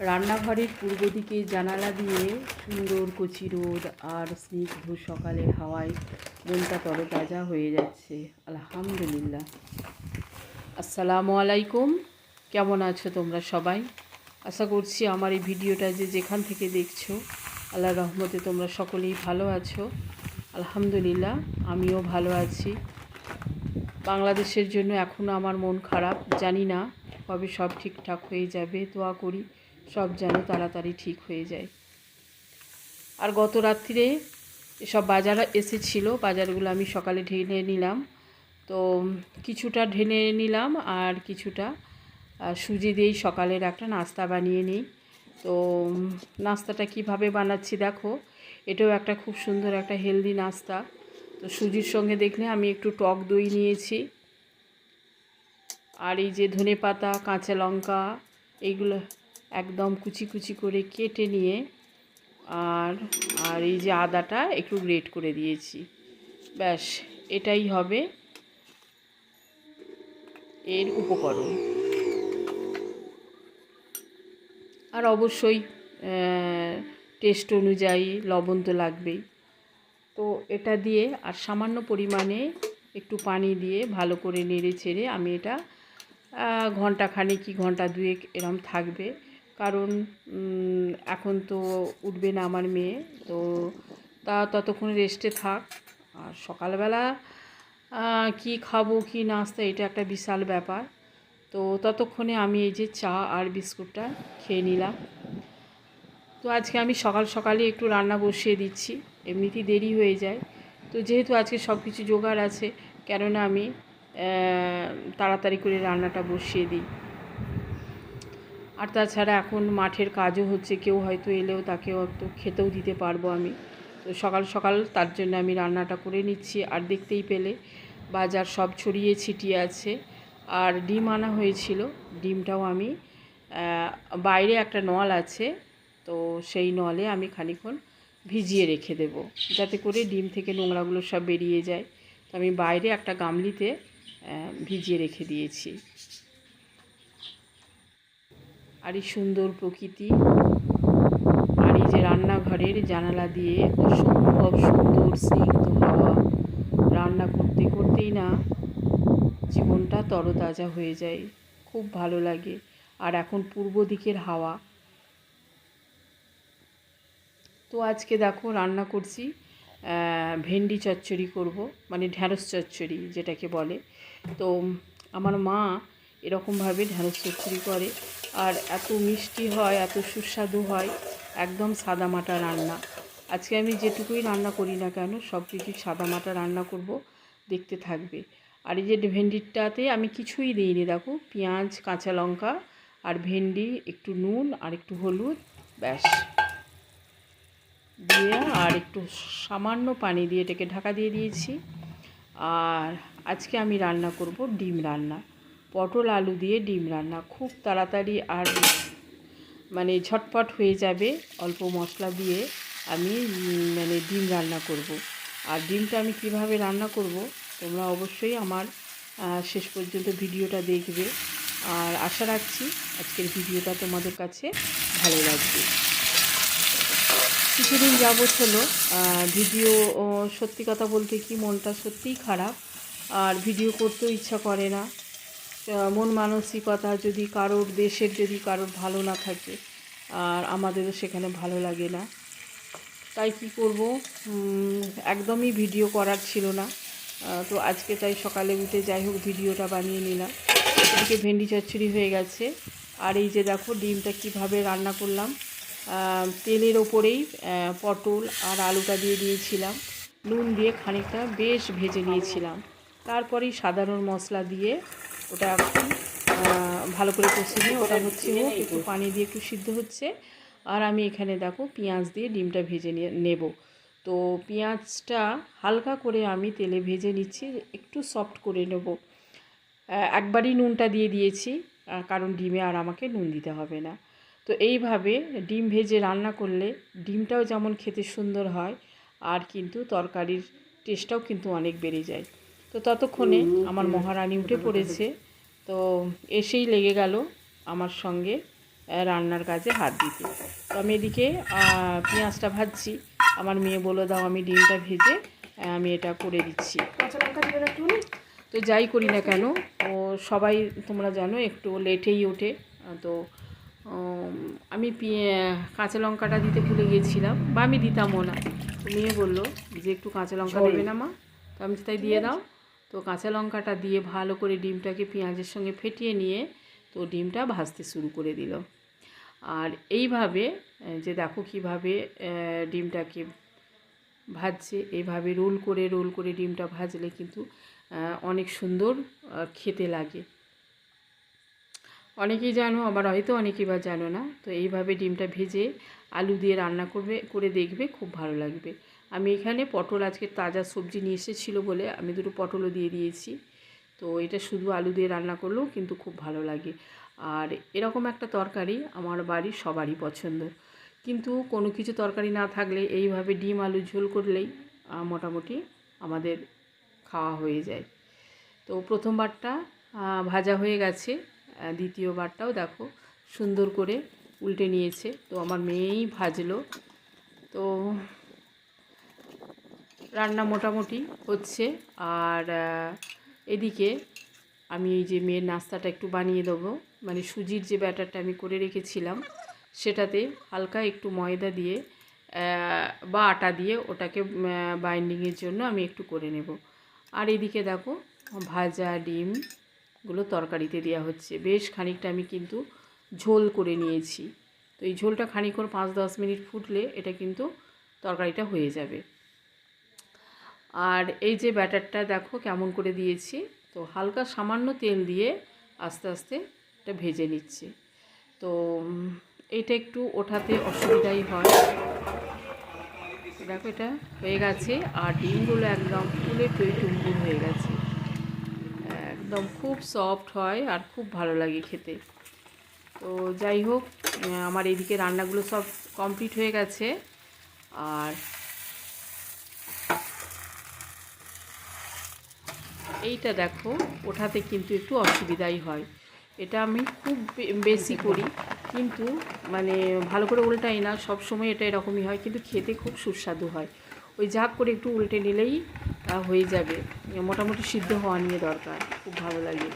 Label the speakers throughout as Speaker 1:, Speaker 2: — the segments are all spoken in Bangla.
Speaker 1: রান্নাঘরের পূর্ব দিকে জানালা দিয়ে সুন্দর কচি রোদ আর স্নিগ্ধ সকালের হাওয়ায় মনটা তরতাজা হয়ে যাচ্ছে। আলহামদুলিল্লাহ। আসসালামু আলাইকুম। কেমন আছো তোমরা সবাই? আশা করছি আমার এই ভিডিওটা যেখান থেকে দেখছো আল্লাহর রহমতে তোমরা সকলেই ভালো আছো। আলহামদুলিল্লাহ, আমিও ভালো আছি। বাংলাদেশের জন্য এখনও আমার মন খারাপ, জানি না কবে সব ঠিকঠাক হয়ে যাবে। দোয়া করি সব যেন তাড়াতাড়ি ঠিক হয়ে যায়। আর গত রাত্রিরে এসব বাজার এসেছিলো, বাজারগুলো আমি সকালে ঢেলে নিলাম। তো কিছুটা ঢেলে নিলাম আর কিছুটা সুজি দিয়েই সকালের একটা নাস্তা বানিয়ে নিই। তো নাস্তাটা কিভাবে বানাচ্ছি দেখো, এটাও একটা খুব সুন্দর একটা হেলদি নাস্তা। তো সুজির সঙ্গে দেখলে আমি একটু টক দই নিয়েছি, আর এই যে ধনেপাতা, কাঁচা লঙ্কা, এইগুলো একদম কুচি কুচি করে কেটে নিয়ে আর আর এই যে আদাটা একটু গ্রেট করে দিয়েছি। ব্যাস, এটাই হবে এর উপকরণ। আর অবশ্যই টেস্ট অনুযায়ী লবণ তো লাগবেই। তো এটা দিয়ে আর সামান্য পরিমাণে একটু পানি দিয়ে ভালো করে নেড়ে চেড়ে আমি এটা ঘন্টাখানেক কি ঘন্টা দুয়েক এরম থাকবে। কারণ এখন তো উঠবে না আমার মেয়ে, তো ততক্ষণ রেস্টে থাক। আর সকালবেলা কি খাবো কি নাস্তা, এটা একটা বিশাল ব্যাপার। তো ততক্ষণে আমি এই যে চা আর বিস্কুটটা খেয়ে নিলাম। তো আজকে আমি সকালে একটু রান্না বসিয়ে দিচ্ছি, এমনিতেই দেরি হয়ে যায়। তো যেহেতু আজকে সব কিছু জোগাড় আছে, কেননা আমি তাড়াতাড়ি করে রান্নাটা বসিয়ে দিই। আর তাছাড়া এখন মাঠের কাজও হচ্ছে, কেউ হয়তো এলেও তাকেও একটু খেতেও দিতে পারবো আমি। তো সকাল তার জন্য আমি রান্নাটা করে নিচ্ছি। আর দেখতেই পেলে বাজার সব ছড়িয়ে ছিটিয়ে আছে। আর ডিম আনা হয়েছিল, ডিমটাও আমি বাইরে একটা নল আছে, তো সেই নলে আমি খানিকক্ষণ ভিজিয়ে রেখে দেব, যাতে করে ডিম থেকে নোংরাগুলো সব বেরিয়ে যায়। তো আমি বাইরে একটা গামলিতে ভিজিয়ে রেখে দিয়েছি। আর এই সুন্দর প্রকৃতি আর এই যে রান্নাঘরের জানালা দিয়ে অসম্ভব সুন্দর স্নিগ্ধ হাওয়া, রান্না করতে করতেই না জীবনটা তরতাজা হয়ে যায়, খুব ভালো লাগে। আর এখন পূর্ব দিকের হাওয়া। তো আজকে দেখো রান্না করছি ভেন্ডি চচ্চড়ি করব, মানে ঢ্যাঁড়স চচ্চড়ি যেটাকে বলে। তো আমার মা এরকমভাবে ঢ্যাঁড়স চচ্চড়ি করে, আর এত মিষ্টি হয়, এত সুস্বাদু হয়, একদম সাদামাটা রান্না। আজকে আমি যেটুকুই রান্না করি না কেন সব কিছু সাদামাটা রান্না করব, দেখতে থাকবে। আর এই যে ভেন্ডিটাতে আমি কিছুই দিইনি, দেখো পেঁয়াজ, কাঁচা লঙ্কা আর ভেন্ডি, একটু নুন আর একটু হলুদ, ব্যাস দিয়ে আর একটু সামান্য পানি দিয়ে এটাকে ঢাকা দিয়ে দিয়েছি। আর আজকে আমি রান্না করব ডিম রান্না, পটল আলু দিয়ে ডিম রান্না, খুব তাড়াতাড়ি আর মানে ঝটপট হয়ে যাবে। অল্প মশলা দিয়ে আমি মানে ডিম রান্না করব। আর ডিমটা আমি কিভাবে রান্না করব তোমরা অবশ্যই আমার শেষ পর্যন্ত ভিডিওটা দেখবে। আর আশা রাখছি আজকের ভিডিওটা তোমাদের কাছে ভালো লাগবে। কিছুদিন যাবৎ হলো ভিডিও, সত্যি কথা বলতে কি মনটা সত্যিই খারাপ, আর ভিডিও করতেও ইচ্ছা করে না। মন মানসিকতা যদি কারোর দেশের যদি কারোর ভালো না থাকে, আর আমাদেরও সেখানে ভালো লাগে না, তাই কি করব, একদমই ভিডিও করার ছিল না। তো আজকে তাই সকালে উঠে যাই হোক ভিডিওটা বানিয়ে নিলাম। এদিকে ভেন্ডি চচ্চড়ি হয়ে গেছে। আর এই যে দেখো ডিমটা কিভাবে রান্না করলাম, তেলের ওপরেই পটল আর আলুটা দিয়ে দিয়েছিলাম, নুন দিয়ে খানিকটা বেশ ভেজে নিয়েছিলাম। তারপরেই সাধারণ মশলা দিয়ে ওটা একটু ভালো করে কষিয়ে নিয়ে ওটা হচ্ছে হোক, একটু পানি দিয়ে একটু সিদ্ধ হচ্ছে। আর আমি এখানে দেখো পেঁয়াজ দিয়ে ডিমটা ভেজে নেব। তো পেঁয়াজটা হালকা করে আমি তেলে ভেজে নিচ্ছি, একটু সফট করে নেব। একবারই নুনটা দিয়ে দিয়েছি, কারণ ডিমে আর আমাকে নুন দিতে হবে না। তো এইভাবে ডিম ভেজে রান্না করলে ডিমটাও যেমন খেতে সুন্দর হয়, আর কিন্তু তরকারির টেস্টটাও কিন্তু অনেক বেড়ে যায়। তো ততক্ষণে আমার মহারানী উঠে পড়েছে, তো এসেই লেগে গেল আমার সঙ্গে রান্নার কাজে হাত দিতে। তো আমি এদিকে পেঁয়াজটা ভাজছি। আমার মেয়ে বলে দাও আমি ডিমটা ভেজে আমি এটা করে দিচ্ছি।
Speaker 2: কাঁচা লঙ্কা দিলে একটু।
Speaker 1: তো যাই করি না কেন ও সবাই তোমরা জানো একটু লেটেই ওঠে। তো আমি কাঁচা লঙ্কাটা দিতে ভুলে গিয়েছিলাম, বা আমি দিতামও না। তো মেয়ে বললো যে একটু কাঁচা লঙ্কা দেবে না মা, তো আমি তাই দিয়ে দাও। তো কাঁচা লঙ্কাটা দিয়ে ভালো করে ডিমটাকে পেঁয়াজের সঙ্গে ফেটিয়ে নিয়ে তো ডিমটা ভাজতে শুরু করে দিল। আর এইভাবে যে দেখো কীভাবে ডিমটাকে ভাজছে, এইভাবে রোল করে ডিমটা ভাজলে কিন্তু অনেক সুন্দর খেতে লাগে। অনেকেই জানো, আবার হয়তো অনেকেই বা জানো না। তো এইভাবে ডিমটা ভেজে আলু দিয়ে রান্না করে দেখবে, খুব ভালো লাগবে। আমি এখানে পটল আজকে তাজা সবজি নিয়ে এসেছিলো বলে আমি দুটো পটলও দিয়ে দিয়েছি। তো এটা শুধু আলু দিয়ে রান্না করলেও কিন্তু খুব ভালো লাগে। আর এরকম একটা তরকারি আমার বাড়ির সবারই পছন্দ। কিন্তু কোনো কিছু তরকারি না থাকলে এইভাবে ডিম আলু ঝোল করলেই মোটামুটি আমাদের খাওয়া হয়ে যায়। তো প্রথমবারটা ভাজা হয়ে গেছে, দ্বিতীয়বারটাও দেখো সুন্দর করে উল্টে নিয়েছে। তো আমার মেয়েই ভাজলো। তো রান্না মোটামুটি হচ্ছে। আর এদিকে আমি এই যে মেয়ের নাস্তাটা একটু বানিয়ে দেবো। মানে সুজির যে ব্যাটারটা আমি করে রেখেছিলাম সেটাতে হালকা একটু ময়দা দিয়ে বা আটা দিয়ে ওটাকে বাইন্ডিংয়ের জন্য আমি একটু করে নেব। আর এদিকে দেখো ভাজা ডিমগুলো তরকারিতে দেওয়া হচ্ছে। বেশ খানিকটা আমি কিন্তু ঝোল করে নিয়েছি। তো এই ঝোলটা খানিকক্ষণ 5-10 মিনিট ফুটলে এটা কিন্তু তরকারিটা হয়ে যাবে। আর এই যে ব্যাটারটা দেখো কেমন করে দিয়েছি। তো হালকা সামান্য তেল দিয়ে আস্তে আস্তে এটা ভেজে নিচ্ছি। তো এটা একটু ওঠাতে অসুবিধাই হয়। দেখো এটা হয়ে গেছে। আর ডিমগুলো একদম ফুলে টইটুম্বুর হয়ে গেছে, একদম খুব সফট হয় আর খুব ভালো লাগে খেতে। তো যাই হোক, আমার এদিকে রান্নাগুলো সব কমপ্লিট হয়ে গেছে। আর এইটা দেখো ওঠাতে কিন্তু একটু অসুবিধাই হয়। এটা আমি খুব বেশি করি, কিন্তু মানে ভালো করে উল্টাই না সব সময়, এটা এরকমই হয়, কিন্তু খেতে খুব সুস্বাদু হয়। ওই ঝাঁক করে একটু উল্টে নিলেই হয়ে যাবে। মোটামুটি সিদ্ধ হওয়া নিয়ে দরকার, খুব ভালো লাগে।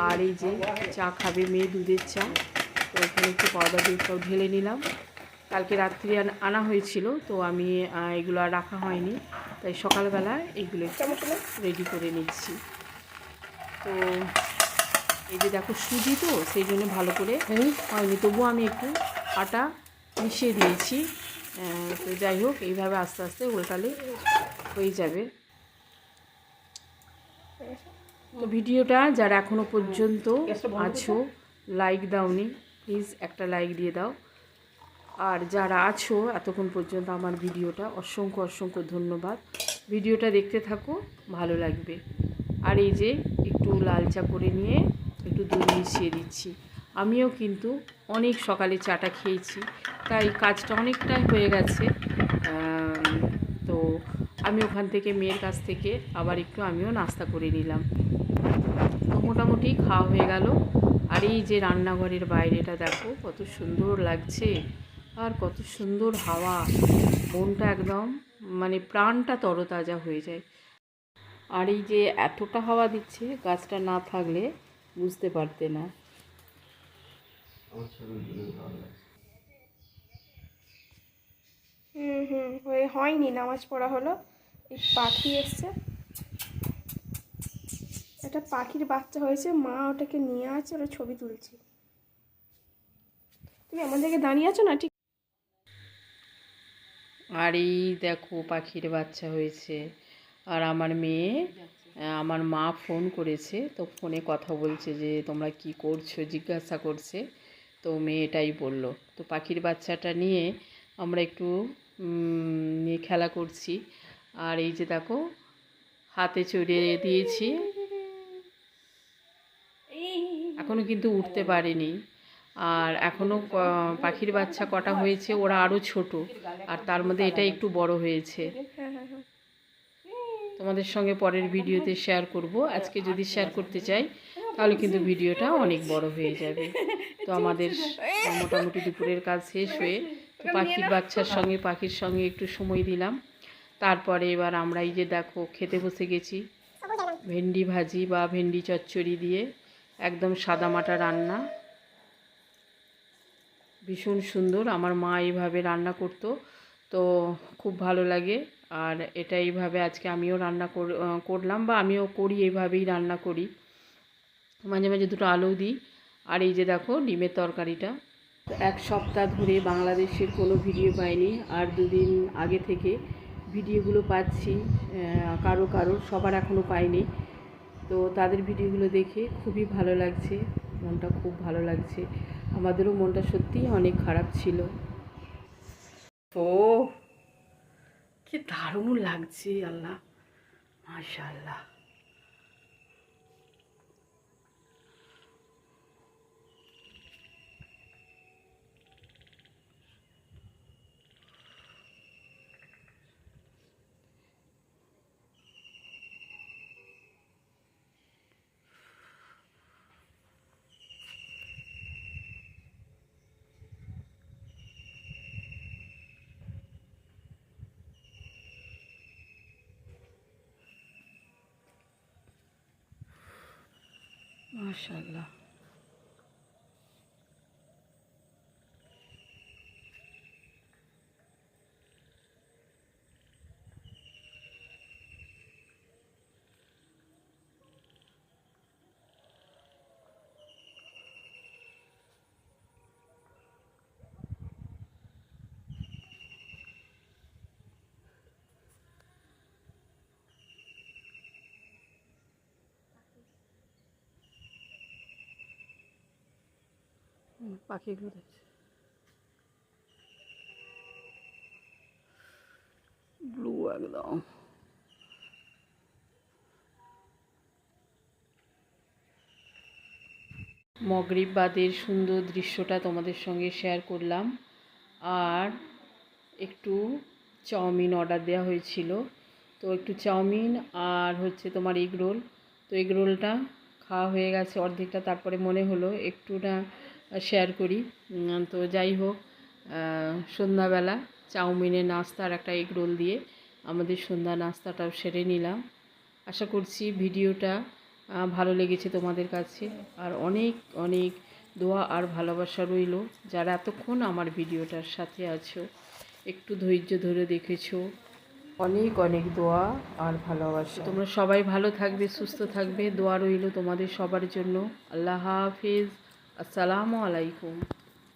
Speaker 1: আর এই যে চা খাবে মেয়ে, দুধের চা। তো এখানে একটু পাউডার দুধটাও ঢেলে নিলাম। কালকে রাত্রি আনা হয়েছিল, তো আমি এগুলো আর রাখা হয়নি, তাই সকালবেলা এইগুলো রেডি করে নিচ্ছি। তো এই যে দেখো সুজি, তো সেই জন্য ভালো করে হয়নি, তবুও আমি একটু আটা মিশিয়ে দিয়েছি। তো যাই হোক, এইভাবে আস্তে আস্তে উল্টালে হয়ে যাবে। তো ভিডিওটা যারা এখনও পর্যন্ত আছো লাইক দাওনি, প্লিজ একটা লাইক দিয়ে দাও। আর যারা আছো এতক্ষণ পর্যন্ত আমার ভিডিওটা, অসংখ্য অসংখ্য ধন্যবাদ। ভিডিওটা দেখতে থাকো, ভালো লাগবে। আর এই যে একটু লাল চা করে নিয়ে একটু দুধ মিশিয়ে দিচ্ছি। আমিও কিন্তু অনেক সকালে চাটা খেয়েছি, তাই কাজটা অনেকটাই হয়ে গেছে। তো আমি ওখান থেকে মেয়ের কাছ থেকে আবার একটু আমিও নাস্তা করে নিলাম। তো মোটামুটি খাওয়া হয়ে গেল। আর এই যে রান্নাঘরের বাইরেটা দেখো কত সুন্দর লাগছে, আর কত সুন্দর হাওয়া। মনটা একদম মানে প্রাণটা তরতাজা হয়ে যায়। আর এই যে এতটা হাওয়া দিচ্ছে, গাছটা না থাকলে বুঝতে পারতে না।
Speaker 2: হয়নি, নামাজ পড়া হলো। এই পাখি এসছে, একটা পাখির বাচ্চা হয়েছে, মা ওটাকে নিয়ে আছে, ওরা ছবি তুলছি। তুমি আমার জায়গায় দাঁড়িয়ে আছো না ঠিক।
Speaker 1: আর এই দেখো পাখির বাচ্চা হয়েছে। আর আমার মেয়ে, আমার মা ফোন করেছে, তো ফোনে কথা বলছে যে তোমরা কি করছো জিজ্ঞাসা করছে। তো মেয়েটাই বলল। তো পাখির বাচ্চাটা নিয়ে আমরা একটু নিয়ে খেলা করছি। আর এই যে দেখো হাতে চড়িয়ে দিয়েছি, এখনও কিন্তু উঠতে পারেনি। আর এখনও পাখির বাচ্চা কটা হয়েছে, ওরা আরও ছোট, আর তার মধ্যে এটা একটু বড় হয়েছে। তোমাদের সঙ্গে পরের ভিডিওতে শেয়ার করব। আজকে যদি শেয়ার করতে চাই তাহলে কিন্তু ভিডিওটা অনেক বড় হয়ে যাবে। তো তো আমাদের মোটামুটি দুপুরের কাজ শেষ হয়ে তো পাখির সঙ্গে একটু সময় দিলাম। তারপরে এবার আমরা এই যে দেখো খেতে বসে গেছি। ভেন্ডি ভাজি বা ভেন্ডি চচ্চড়ি দিয়ে একদম সাদামাটা রান্না, ভীষণ সুন্দর। আমার মা এইভাবে রান্না করতো, তো খুব ভালো লাগে। আর এটা এইভাবে আজকে আমিও রান্না করলাম, বা আমিও করি, এইভাবেই রান্না করি। মাঝে মাঝে দুটো আলু দিই। আর এই যে দেখো ডিমের তরকারিটা। এক সপ্তাহ ধরে বাংলাদেশের কোনো ভিডিও পাইনি, আর দুদিন আগে থেকে ভিডিওগুলো পাচ্ছি। কারোর সবার এখনও পাইনি। তো তাদের ভিডিওগুলো দেখে খুবই ভালো লাগছে, মনটা খুব ভালো লাগছে। আমাদেরও মনটা সত্যিই অনেক খারাপ ছিল। ও কি দারুণ লাগছে, আল্লাহ মাশাআল্লাহ। মাশাআল্লাহ। পাখিগুলো দেখছে, ব্লু একদম। মগরিব বাদের সুন্দর দৃশ্যটা তোমাদের সঙ্গে শেয়ার করলাম। আর একটু চাউমিন অর্ডার দেওয়া হয়েছিল, তো একটু চাউমিন আর হচ্ছে তোমার এগ রোল। তো এগ রোলটা খাওয়া হয়ে গেছে অর্ধেকটা, তারপরে মনে হলো একটু না শেয়ার করি। তো যাই হোক, সন্ধ্যাবেলা চাউমিনের নাস্তা আর একটা এগ রোল দিয়ে আমাদের সন্ধ্যা নাস্তাটাও সেরে নিলাম। আশা করছি ভিডিওটা ভালো লেগেছে তোমাদের কাছে। আর অনেক অনেক দোয়া আর ভালোবাসা রইল, যারা এতক্ষণ আমার ভিডিওটার সাথে আছো, একটু ধৈর্য ধরে দেখেছো। অনেক অনেক দোয়া আর ভালোবাসা। তোমরা সবাই ভালো থাকবে, সুস্থ থাকবে, দোয়া রইল তোমাদের সবার জন্য। আল্লাহ হাফেজ। আসসালামু আলাইকুম।